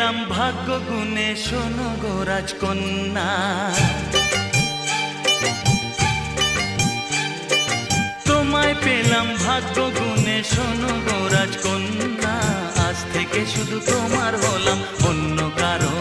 পেলাম ভাগ্য গুণে, শোনো গো রাজকন্যা। তোমায় পেলাম ভাগ্য গুণে, শোনো গো রাজকন্যা। আজ থেকে শুধু তোমার হলাম, অন্য কারো